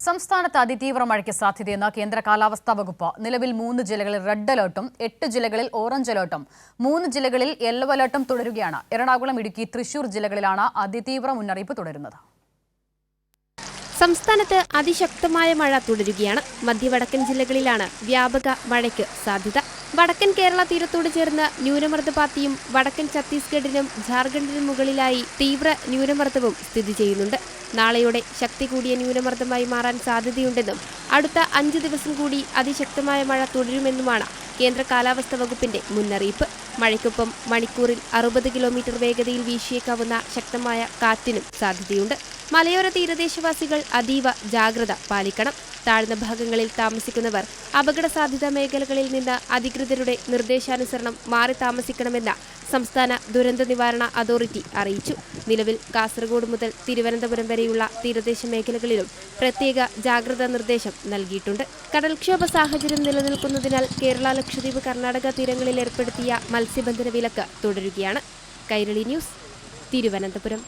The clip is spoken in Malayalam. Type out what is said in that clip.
സംസ്ഥാനത്ത് അതിതീവ്ര മഴയ്ക്ക് സാധ്യതയെന്ന് കേന്ദ്ര കാലാവസ്ഥാ വകുപ്പ്. നിലവിൽ 3 ജില്ലകളിൽ റെഡ് അലർട്ടും 8 ജില്ലകളിൽ ഓറഞ്ച് അലർട്ടും 3 ജില്ലകളിൽ യെല്ലോ അലർട്ടും തുടരുകയാണ്. എറണാകുളം, ഇടുക്കി, തൃശൂർ ജില്ലകളിലാണ് അതിതീവ്ര മുന്നറിയിപ്പ് തുടരുന്നത്. സംസ്ഥാനത്ത് അതിശക്തമായ മഴ തുടരുകയാണ്. മധ്യവടക്കൻ ജില്ലകളിലാണ് വ്യാപക മഴയ്ക്ക് സാധ്യത. വടക്കൻ കേരള തീരത്തോട് ചേർന്ന് ന്യൂനമർദ്ദപാത്തിയും വടക്കൻ ഛത്തീസ്ഗഡിനും ജാർഖണ്ഡിനും മുകളിലായി തീവ്ര ന്യൂനമർദ്ദവും സ്ഥിതി ചെയ്യുന്നുണ്ട്. നാളെയോടെ ശക്തി കൂടിയ ന്യൂനമർദ്ദമായി മാറാൻ സാധ്യതയുണ്ടെന്നും അടുത്ത 5 ദിവസം കൂടി അതിശക്തമായ മഴ തുടരുമെന്നുമാണ് കേന്ദ്ര കാലാവസ്ഥാ വകുപ്പിന്റെ മുന്നറിയിപ്പ്. മഴയ്ക്കൊപ്പം മണിക്കൂറിൽ 60 കിലോമീറ്റർ വേഗതയിൽ വീശിയേക്കാവുന്ന ശക്തമായ കാറ്റിനും സാധ്യതയുണ്ട്. മലയോര തീരദേശവാസികൾ അതീവ ജാഗ്രത പാലിക്കണം. താഴ്ന്ന ഭാഗങ്ങളിൽ താമസിക്കുന്നവർ അപകട സാധ്യതാ മേഖലകളിൽ നിന്ന് അധികൃതരുടെ നിർദ്ദേശാനുസരണം മാറി താമസിക്കണമെന്ന് സംസ്ഥാന ദുരന്ത നിവാരണ അതോറിറ്റി അറിയിച്ചു. നിലവിൽ കാസർഗോഡ് മുതൽ തിരുവനന്തപുരം വരെയുള്ള തീരദേശ മേഖലകളിലും പ്രത്യേക ജാഗ്രതാ നിർദ്ദേശം നൽകിയിട്ടുണ്ട്. കടൽക്ഷോഭ സാഹചര്യം നിലനിൽക്കുന്നതിനാൽ കേരള, ലക്ഷദ്വീപ്, കർണാടക തീരങ്ങളിൽ ഏർപ്പെടുത്തിയ മത്സ്യബന്ധന വിലക്ക് തുടരുകയാണ്. കൈരളി ന്യൂസ്, തിരുവനന്തപുരം.